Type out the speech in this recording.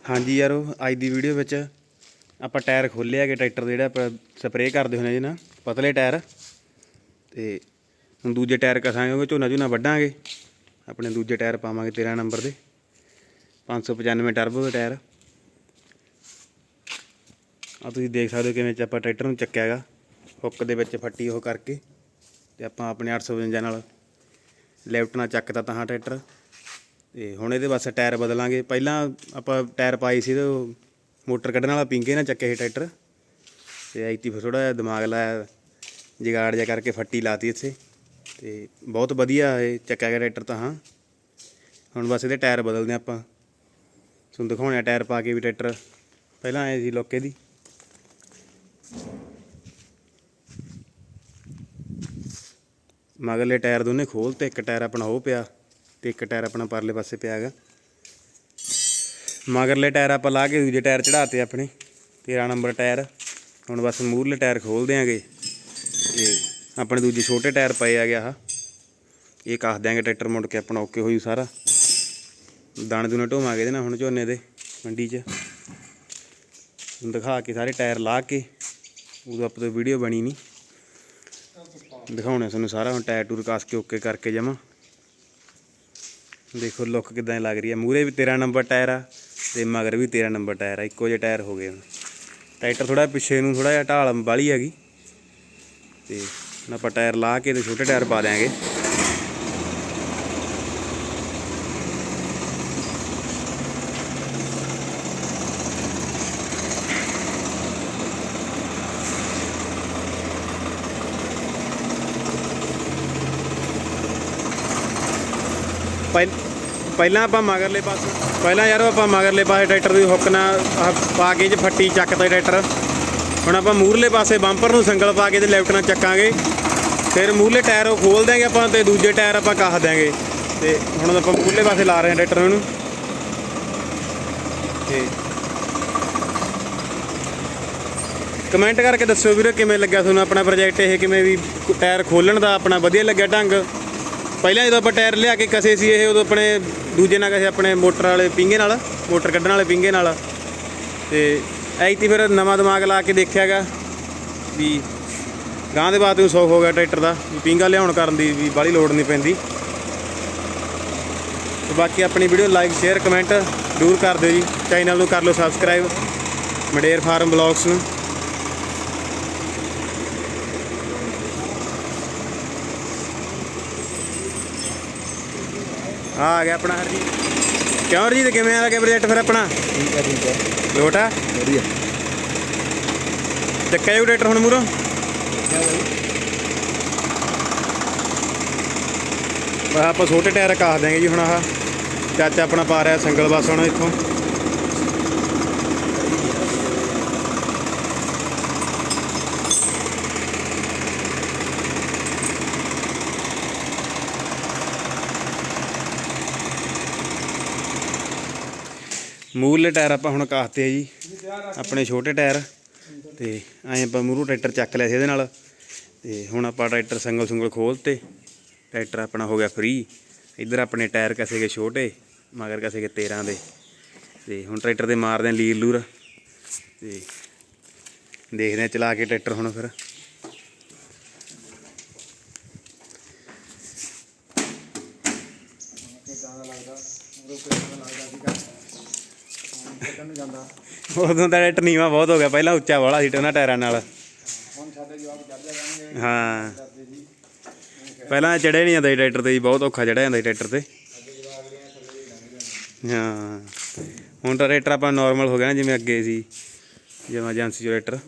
हाँ जी यारो, अज की वीडियो में आप टायर खोले है ट्रैक्टर के जोड़े स्प्रे करते होने जी ना पतले टायर। तो हम दूजे टायर कसांगे क्योंकि झोना झूना वड्डांगे। अपने दूजे टायर पावांगे 13 नंबर के 595 टर्बो के टायर। आ तुसीं देख सकते हो किवें आप ट्रैक्टर नूं चक्किया गा हुक दे विच फट्टी वो करके ते आपां अपने 852 नाल लिफ्ट नाल चकता तां ट्रैक्टर। तो हुण इहदे बस टायर बदलांगे। पहलां आपां टायर पाई सी ते मोटर कड्ढण वाला पिंगे नाल चक्किया सी ट्रैक्टर। तो ऐती फिर थोड़ा जिहा दिमाग लाया, जुगाड़ जिहा करके फट्टी लाती इत्थे। तो बहुत वधिया ये चक्किया गया ट्रैक्टर तां। हुण बस इहदे टायर बदलदे आपां, तुहानूं दिखाउने टायर पा के भी ट्रैक्टर पहलां आए सी लुक इहदी। मगरले टायर दोने खोल ते एक टायर अपना हो पिया ते एक टायर अपना परले पासे पिया गा। मगरले टायर आप ला के दूजे टायर चढ़ाते अपने 13 नंबर टायर। हुण बस मूरले टायर खोल देंगे ते अपने दूजे छोटे टायर पे आ गया। ये कस देंगे ट्रैक्टर मुड़ के अपना ओके हो सारा। दाने दूने ढोवांगे इहदे नाल हुण झोने दे मंडी च दिखा के सारे टायर ला के। उदों आप तो वीडियो बनी नहीं, दिखाने तुहानूं सारा। हुण टायर टूर कस के ओके करके जमा देखो लुक किदां लग रही है। मूहरे भी 13 नंबर टायर आ ते मगर भी 13 नंबर टायर आ, इक्को जे टायर हो गए। ट्रैक्टर थोड़ा पिछे नूं थोड़ा जिहा ढाल वाली हैगी। तो हुण आपां टायर ला के ते छोटे टायर पा देंगे। ਪਹਿਲਾਂ ਆਪਾਂ ਮਗਰਲੇ ਪਾਸੇ ਪਹਿਲਾਂ ਯਾਰੋ ਆਪਾਂ ਮਗਰਲੇ ਪਾਸੇ ਟਰੈਕਟਰ ਦੀ ਹੁੱਕ ਨਾਲ ਪਾ ਕੇ ਫੱਟੀ ਚੱਕਦਾ ਟਰੈਕਟਰ। ਹੁਣ ਆਪਾਂ ਮੂਹਰਲੇ ਪਾਸੇ ਬੰਪਰ ਨੂੰ ਸੰਗਲ ਪਾ ਕੇ ਤੇ ਲੈਫਟ ਨਾਲ ਚੱਕਾਂਗੇ। ਫਿਰ ਮੂਹਰਲੇ ਟਾਇਰ ਉਹ ਖੋਲ ਦੇਂਗੇ ਆਪਾਂ ਤੇ ਦੂਜੇ ਟਾਇਰ ਆਪਾਂ ਕੱਸ ਦੇਂਗੇ। ਤੇ ਹੁਣ ਆਪਾਂ ਮੂਹਰਲੇ ਪਾਸੇ ਲਾ ਰਹੇ ਹਾਂ ਟਰੈਕਟਰ ਨੂੰ। ਤੇ ਕਮੈਂਟ ਕਰਕੇ ਦੱਸਿਓ ਵੀਰੇ ਕਿਵੇਂ ਲੱਗਿਆ ਤੁਹਾਨੂੰ ਆਪਣਾ ਪ੍ਰੋਜੈਕਟ ਇਹ, ਕਿਵੇਂ ਵੀ ਟਾਇਰ ਖੋਲਣ ਦਾ ਆਪਣਾ ਵਧੀਆ ਲੱਗਿਆ ਢੰਗ। ਪਹਿਲਾਂ ਜਦੋਂ ਆਪਾਂ ਟਾਇਰ ਲਿਆ ਕੇ ਕਸੇ ਸੀ ਇਹ, ਉਦੋਂ ਆਪਣੇ ਦੂਜੇ ਨਾਲ ਕਸੇ ਆਪਣੇ ਮੋਟਰ ਵਾਲੇ ਪਿੰਗੇ ਨਾਲ, ਮੋਟਰ ਕੱਢਣ ਵਾਲੇ ਪਿੰਗੇ ਨਾਲ। ਅਤੇ ਐਤੀ ਫਿਰ ਨਵਾਂ ਦਿਮਾਗ ਲਾ ਕੇ ਦੇਖਿਆ ਗਾ ਵੀ ਗਾਂਹ ਦੇ ਬਾਅਦ ਨੂੰ ਸੌਖ ਹੋ ਗਿਆ ਟਰੈਕਟਰ ਦਾ ਵੀ ਪਿੰਗਾ ਲਿਆਉਣ ਕਰਨ ਦੀ ਵੀ ਬਾਹਲੀ ਲੋੜ ਨਹੀਂ ਪੈਂਦੀ। ਅਤੇ ਬਾਕੀ ਆਪਣੀ ਵੀਡੀਓ ਲਾਈਕ ਸ਼ੇਅਰ ਕਮੈਂਟ ਜ਼ਰੂਰ ਕਰ ਦਿਓ ਜੀ। ਚੈਨਲ ਨੂੰ ਕਰ ਲਓ ਸਬਸਕ੍ਰਾਈਬ ਮੰਡੇਰ ਫਾਰਮ ਬਲੌਗਸ ਨੂੰ। आ गया अपना हरजीत। क्यों हरजीत किवें आ गया प्रोजेक्ट फिर अपना? ठीक है लोट आ वधिया चक्का जो ट्रैक्टर हुण मूहरों आप छोटे टायर कस देंगे जी। हुण आह चाचा अपना पा रहा संगल बस हुण इत्थों। मूरले टायर आप हुण कसते जी अपने छोटे टायर। तो ऐ आप मूहरों ट्रैक्टर चक लिया इहदे नाल। ते हुण आपां ट्रैक्टर संगल सुंगल खोलते ट्रैक्टर अपना हो गया फ्री। इधर अपने टायर कसे गए छोटे, मगर कसे गए 13 दे। ते हुण ट्रैक्टर ते मारदे लीर लूर ते देखते हैं चला के ट्रैक्टर हुण फिर। उदों तो ट्रैक्टर नीवा बहुत हो गया, पहला उच्चा वाला सी उन्हां टायरां नाल। हाँ पहलां चढ़िया नहीं जाता ट्रैक्टर ते, बहुत औखा चढ़िया जाता ट्रैक्टर ते। हाँ हुण तो ट्रैक्टर अपना नॉर्मल हो गया ना जिवें अगे सी जिवें एजेंसी ट्रैक्टर।